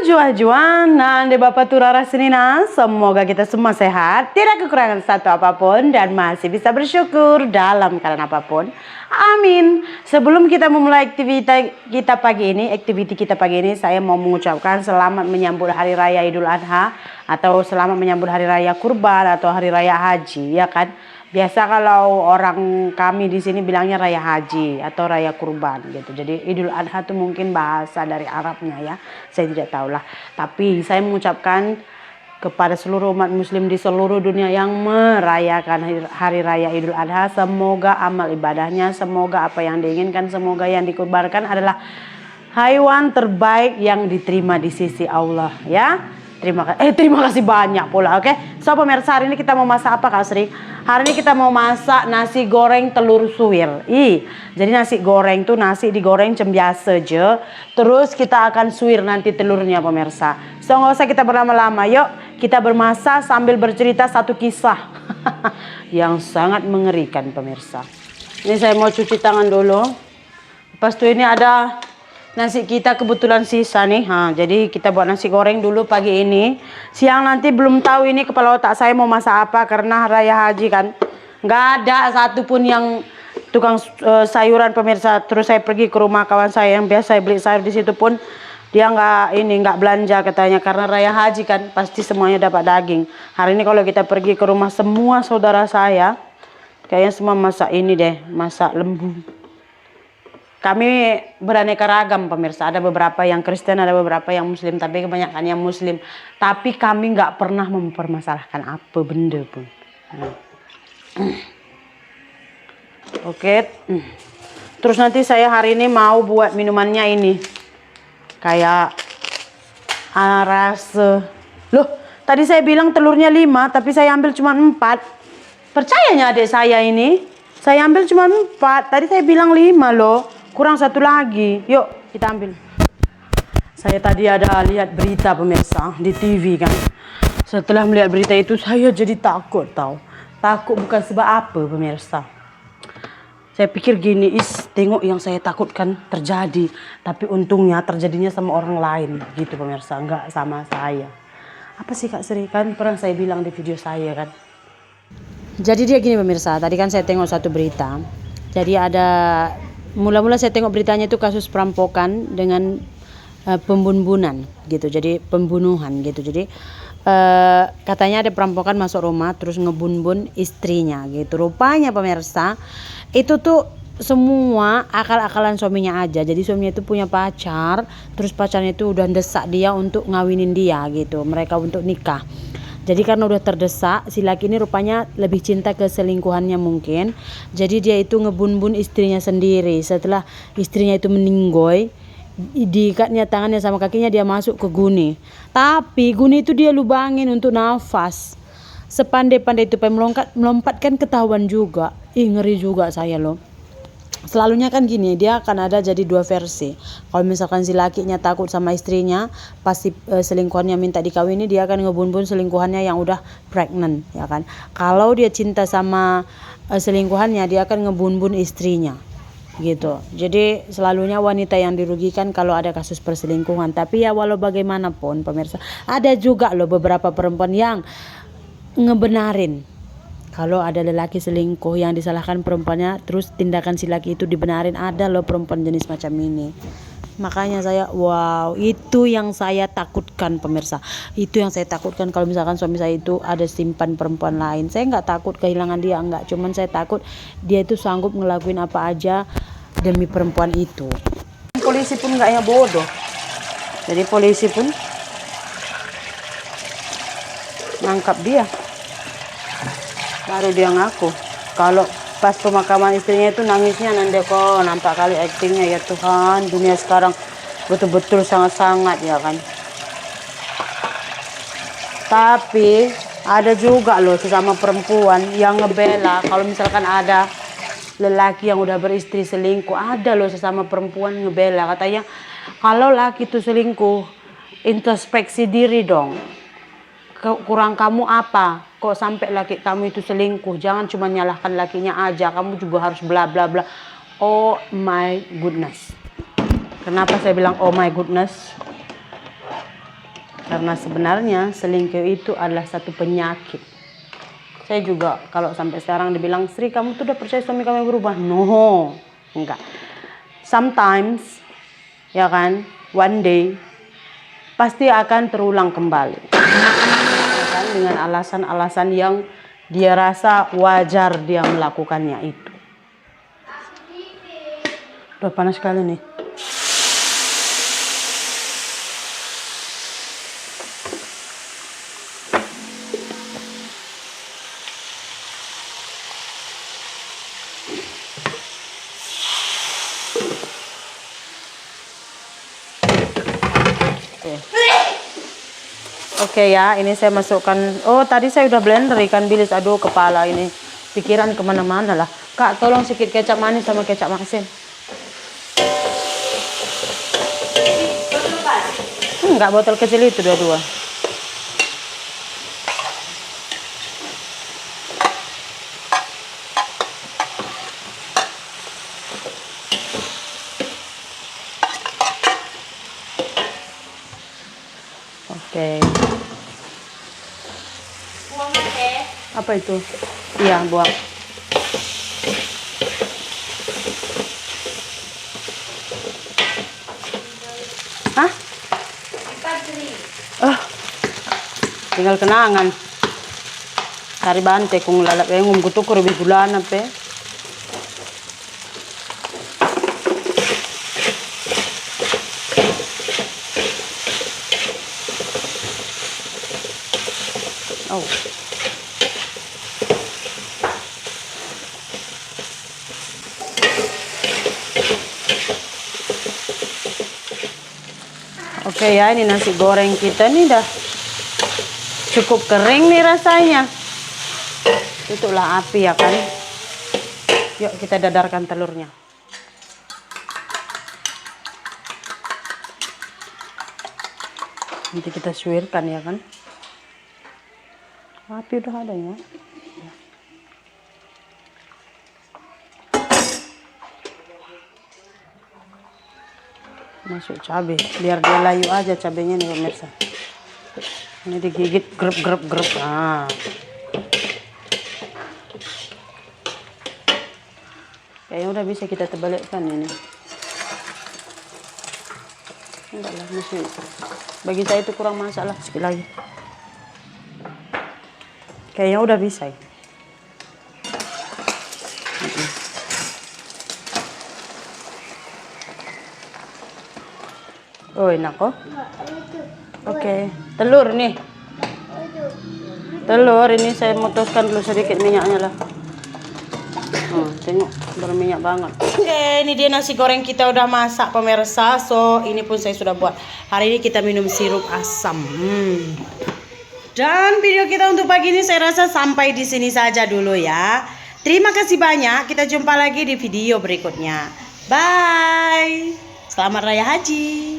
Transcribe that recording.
Juan, Nande Bapak Turara Senina, semoga kita semua sehat, tidak kekurangan satu apapun, dan masih bisa bersyukur dalam keadaan apapun. Amin. Sebelum kita memulai aktivitas kita pagi ini, saya mau mengucapkan selamat menyambut Hari Raya Idul Adha, atau selamat menyambut Hari Raya Kurban, atau Hari Raya Haji, ya kan? Biasa kalau orang kami di sini bilangnya Raya Haji atau Raya Kurban gitu. Jadi Idul Adha itu mungkin bahasa dari Arabnya ya. Saya tidak tahu lah. Tapi saya mengucapkan kepada seluruh umat muslim di seluruh dunia yang merayakan Hari Raya Idul Adha, semoga amal ibadahnya, semoga apa yang diinginkan, semoga yang dikurbankan adalah hewan terbaik yang diterima di sisi Allah ya. Terima kasih banyak pula, oke? So pemirsa, hari ini kita mau masak apa Kak Sri? Hari ini kita mau masak nasi goreng telur suwir. Jadi nasi goreng tuh nasi digoreng biasa aja. Terus kita akan suwir nanti telurnya pemirsa. So nggak usah kita berlama-lama, yuk kita bermasak sambil bercerita satu kisah yang sangat mengerikan pemirsa. Ini saya mau cuci tangan dulu. Lepas itu ini ada nasi kita kebetulan sisa nih. Jadi kita buat nasi goreng dulu pagi ini. Siang nanti belum tahu ini kepala otak saya mau masak apa, karena Raya Haji kan. Nggak ada satupun yang tukang sayuran pemirsa. Terus saya pergi ke rumah kawan saya yang biasa saya beli sayur di situ pun dia nggak belanja katanya, karena Raya Haji kan pasti semuanya dapat daging. Hari ini kalau kita pergi ke rumah semua saudara saya kayaknya semua masak ini deh, masak lembu. Kami beraneka ragam pemirsa, ada beberapa yang Kristen, ada beberapa yang Muslim, tapi kebanyakan yang Muslim. Tapi kami nggak pernah mempermasalahkan apa benda pun. Oke. Terus nanti saya hari ini mau buat minumannya ini. Kayak rasa. Loh, tadi saya bilang telurnya 5, tapi saya ambil cuma 4. Percayanya adik saya ini, saya ambil cuma 4. Tadi saya bilang 5 loh. Kurang satu lagi. Yuk kita ambil. Saya tadi ada lihat berita pemirsa di TV kan. Setelah melihat berita itu saya jadi takut tahu. Takut bukan sebab apa pemirsa. Saya pikir gini, tengok yang saya takutkan terjadi. Tapi untungnya terjadinya sama orang lain gitu pemirsa. Enggak sama saya. Apa sih Kak Sri? Kan pernah saya bilang di video saya kan. Jadi dia gini pemirsa. Tadi kan saya tengok satu berita. Jadi ada mula-mula saya tengok beritanya itu kasus perampokan dengan pembunuhan gitu. Jadi pembunuhan gitu. Jadi katanya ada perampokan masuk rumah terus ngebun-bun istrinya gitu. Rupanya pemirsa itu tuh semua akal-akalan suaminya aja. Jadi suaminya itu punya pacar, terus pacarnya itu udah desak dia untuk ngawinin dia gitu. Mereka untuk nikah. Jadi karena udah terdesak, si laki ini rupanya lebih cinta ke selingkuhannya mungkin. Jadi dia itu ngebun-bun istrinya sendiri. Setelah istrinya itu meninggoy, diikatnya tangannya sama kakinya, dia masuk ke guni. Tapi guni itu dia lubangin untuk nafas. Sepandai-pandai itu melompatkan ketahuan juga. Ngeri juga saya loh. Selalunya kan gini, dia akan ada jadi dua versi. Kalau misalkan si lakinya takut sama istrinya, pasti selingkuhannya minta dikawini, dia akan ngebun-bun selingkuhannya yang udah pregnant, ya kan. Kalau dia cinta sama selingkuhannya, dia akan ngebun-bun istrinya, gitu. Jadi selalunya wanita yang dirugikan kalau ada kasus perselingkuhan. Tapi ya walau bagaimanapun pemirsa, ada juga loh beberapa perempuan yang ngebenarin. Kalau ada lelaki selingkuh yang disalahkan perempuannya, terus tindakan si laki itu dibenarin, ada loh perempuan jenis macam ini. Makanya saya, wow, itu yang saya takutkan pemirsa. Itu yang saya takutkan kalau misalkan suami saya itu ada simpan perempuan lain. Saya nggak takut kehilangan dia, enggak. Cuman saya takut dia itu sanggup ngelakuin apa aja demi perempuan itu. Polisi pun nggak ya bodoh. Jadi polisi pun nangkap dia. Baru dia ngaku. Kalau pas pemakaman istrinya itu nangisnya nande kok, nampak kali aktingnya, ya Tuhan, dunia sekarang betul-betul sangat-sangat ya kan. Tapi ada juga loh sesama perempuan yang ngebela kalau misalkan ada lelaki yang udah beristri selingkuh. Ada loh sesama perempuan ngebela, katanya kalau laki itu selingkuh, introspeksi diri dong. Kurang kamu apa? Kok sampai laki kamu itu selingkuh? Jangan cuma nyalahkan lakinya aja, kamu juga harus bla bla bla. Oh my goodness. Kenapa saya bilang oh my goodness? Karena sebenarnya selingkuh itu adalah satu penyakit. Saya juga kalau sampai sekarang dibilang, Sri kamu tuh udah percaya suami kamu yang berubah? No, enggak. Sometimes, ya kan, one day pasti akan terulang kembali. Ya kan, dengan alasan-alasan yang dia rasa wajar dia melakukannya itu. Udah panas sekali nih. Oke ya, ini saya masukkan. Oh, tadi saya udah blender ikan bilis. Aduh, kepala ini. Pikiran kemana-mana lah. Kak, tolong sedikit kecap manis sama kecap masin. Enggak, botol kecil itu dua-dua. Oke. Buang aja. Apa itu? Iya, buang. Hah? Tinggal kenangan. Cari bante kung lalap yang kutukur lebih bulan apa? Oh. Oke ya, ini nasi goreng kita nih dah cukup kering nih rasanya. Tutuplah api ya kan. Yuk kita dadarkan telurnya. Nanti kita suirkan ya kan. Api udah ada ya. Masuk cabai, biar dia layu aja cabenya nih pemirsa. Ini digigit grup. Nah. Kayaknya udah bisa kita terbalikkan ini. Enggak lah, masih. Bagi saya itu kurang masak lah, sekali lagi. Kayaknya udah bisa. Oh enak kok. Oke, telur nih. Telur ini saya mutuskan dulu sedikit minyaknya lah. Tengok berminyak banget. Oke, ini dia nasi goreng kita udah masak pemirsa. So ini pun saya sudah buat. Hari ini kita minum sirup asam. Dan video kita untuk pagi ini saya rasa sampai di sini saja dulu ya. Terima kasih banyak. Kita jumpa lagi di video berikutnya. Bye. Selamat Raya Haji.